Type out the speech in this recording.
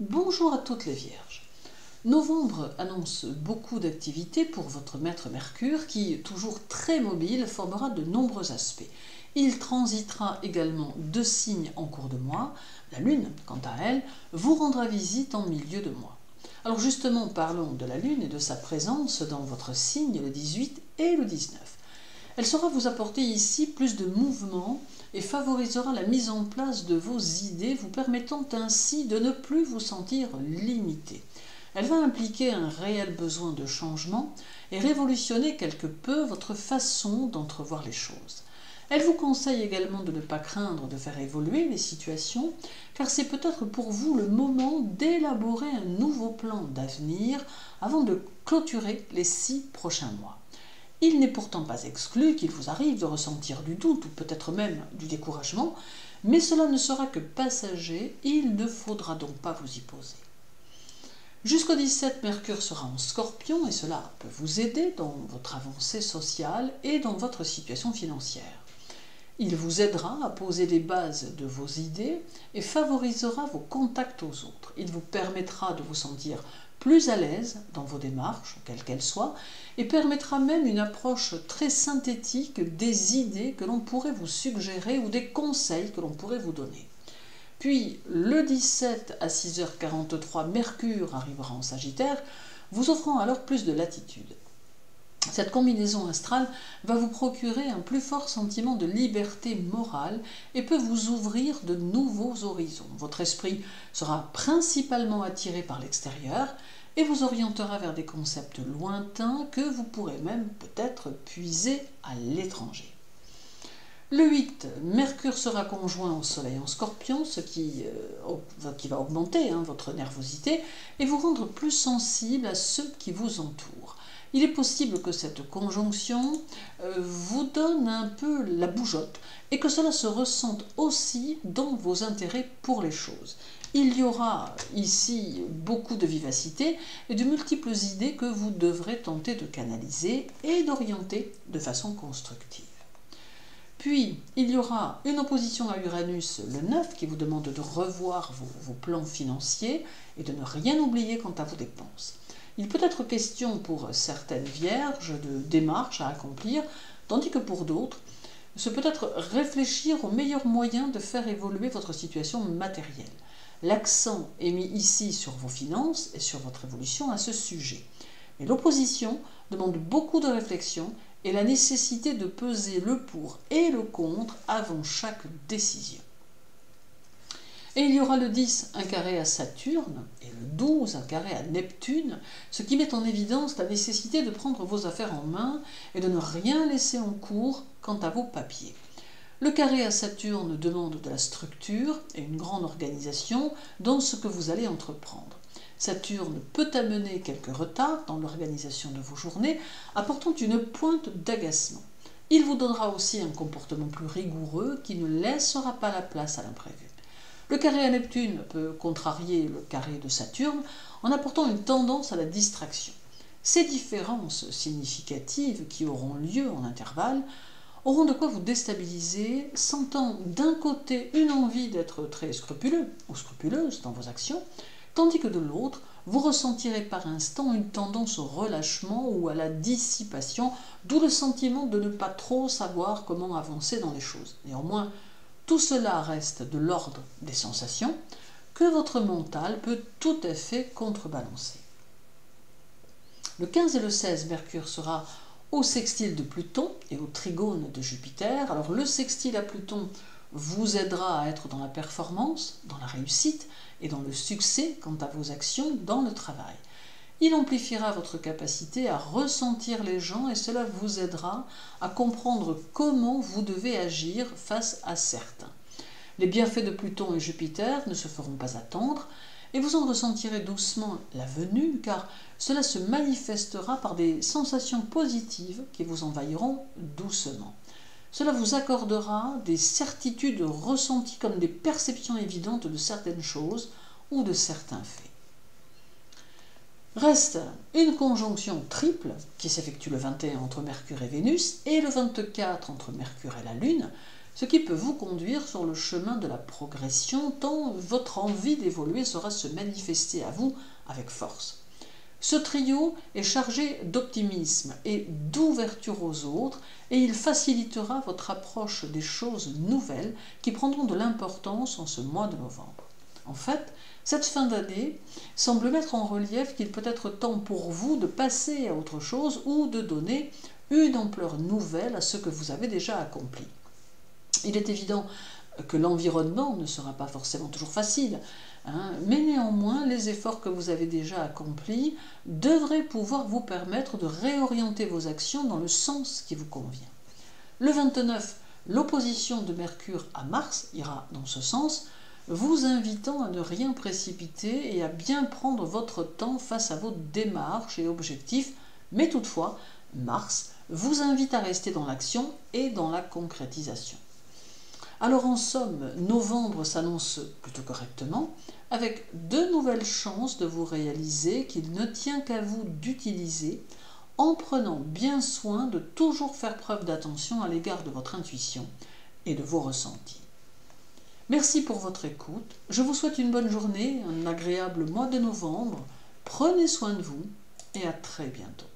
Bonjour à toutes les Vierges. Novembre annonce beaucoup d'activités pour votre maître Mercure qui, toujours très mobile, formera de nombreux aspects. Il transitera également 2 signes en cours de mois. La Lune, quant à elle, vous rendra visite en milieu de mois. Alors justement, parlons de la Lune et de sa présence dans votre signe le 18 et le 19. Elle saura vous apporter ici plus de mouvement et favorisera la mise en place de vos idées, vous permettant ainsi de ne plus vous sentir limité. Elle va impliquer un réel besoin de changement et révolutionner quelque peu votre façon d'entrevoir les choses. Elle vous conseille également de ne pas craindre de faire évoluer les situations, car c'est peut-être pour vous le moment d'élaborer un nouveau plan d'avenir avant de clôturer les 6 prochains mois. Il n'est pourtant pas exclu qu'il vous arrive de ressentir du doute ou peut-être même du découragement, mais cela ne sera que passager, il ne faudra donc pas vous y poser. Jusqu'au 17, Mercure sera en Scorpion et cela peut vous aider dans votre avancée sociale et dans votre situation financière. Il vous aidera à poser les bases de vos idées et favorisera vos contacts aux autres. Il vous permettra de vous sentir plus à l'aise dans vos démarches, quelles qu'elles soient, et permettra même une approche très synthétique des idées que l'on pourrait vous suggérer ou des conseils que l'on pourrait vous donner. Puis, le 17 à 6h43, Mercure arrivera en Sagittaire, vous offrant alors plus de latitude. Cette combinaison astrale va vous procurer un plus fort sentiment de liberté morale et peut vous ouvrir de nouveaux horizons. Votre esprit sera principalement attiré par l'extérieur et vous orientera vers des concepts lointains que vous pourrez même peut-être puiser à l'étranger. Le 8, Mercure sera conjoint au Soleil en Scorpion, ce qui va augmenter votre nervosité et vous rendre plus sensible à ceux qui vous entourent. Il est possible que cette conjonction vous donne un peu la bougeotte et que cela se ressente aussi dans vos intérêts pour les choses. Il y aura ici beaucoup de vivacité et de multiples idées que vous devrez tenter de canaliser et d'orienter de façon constructive. Puis, il y aura une opposition à Uranus le 9 qui vous demande de revoir vos plans financiers et de ne rien oublier quant à vos dépenses. Il peut être question pour certaines vierges de démarches à accomplir, tandis que pour d'autres, ce peut être réfléchir aux meilleurs moyens de faire évoluer votre situation matérielle. L'accent est mis ici sur vos finances et sur votre évolution à ce sujet. Mais l'opposition demande beaucoup de réflexion et la nécessité de peser le pour et le contre avant chaque décision. Et il y aura le 10, un carré à Saturne, et le 12, un carré à Neptune, ce qui met en évidence la nécessité de prendre vos affaires en main et de ne rien laisser en cours quant à vos papiers. Le carré à Saturne demande de la structure et une grande organisation dans ce que vous allez entreprendre. Saturne peut amener quelques retards dans l'organisation de vos journées, apportant une pointe d'agacement. Il vous donnera aussi un comportement plus rigoureux qui ne laissera pas la place à l'imprévu. Le carré à Neptune peut contrarier le carré de Saturne en apportant une tendance à la distraction. Ces différences significatives qui auront lieu en intervalle auront de quoi vous déstabiliser, sentant d'un côté une envie d'être très scrupuleux ou scrupuleuse dans vos actions, tandis que de l'autre, vous ressentirez par instant une tendance au relâchement ou à la dissipation, d'où le sentiment de ne pas trop savoir comment avancer dans les choses. Néanmoins, tout cela reste de l'ordre des sensations que votre mental peut tout à fait contrebalancer. Le 15 et le 16, Mercure sera au sextile de Pluton et au trigone de Jupiter. Alors le sextile à Pluton vous aidera à être dans la performance, dans la réussite et dans le succès quant à vos actions dans le travail. Il amplifiera votre capacité à ressentir les gens et cela vous aidera à comprendre comment vous devez agir face à certains. Les bienfaits de Pluton et Jupiter ne se feront pas attendre et vous en ressentirez doucement la venue car cela se manifestera par des sensations positives qui vous envahiront doucement. Cela vous accordera des certitudes ressenties comme des perceptions évidentes de certaines choses ou de certains faits. Reste une conjonction triple qui s'effectue le 21 entre Mercure et Vénus et le 24 entre Mercure et la Lune, ce qui peut vous conduire sur le chemin de la progression tant votre envie d'évoluer saura se manifester à vous avec force. Ce trio est chargé d'optimisme et d'ouverture aux autres et il facilitera votre approche des choses nouvelles qui prendront de l'importance en ce mois de novembre. En fait, cette fin d'année semble mettre en relief qu'il peut être temps pour vous de passer à autre chose ou de donner une ampleur nouvelle à ce que vous avez déjà accompli. Il est évident que l'environnement ne sera pas forcément toujours facile, mais néanmoins, les efforts que vous avez déjà accomplis devraient pouvoir vous permettre de réorienter vos actions dans le sens qui vous convient. Le 29, l'opposition de Mercure à Mars ira dans ce sens, vous invitant à ne rien précipiter et à bien prendre votre temps face à vos démarches et objectifs, mais toutefois, Mars vous invite à rester dans l'action et dans la concrétisation. Alors en somme, novembre s'annonce plutôt correctement, avec de nouvelles chances de vous réaliser qu'il ne tient qu'à vous d'utiliser en prenant bien soin de toujours faire preuve d'attention à l'égard de votre intuition et de vos ressentis. Merci pour votre écoute, je vous souhaite une bonne journée, un agréable mois de novembre, prenez soin de vous et à très bientôt.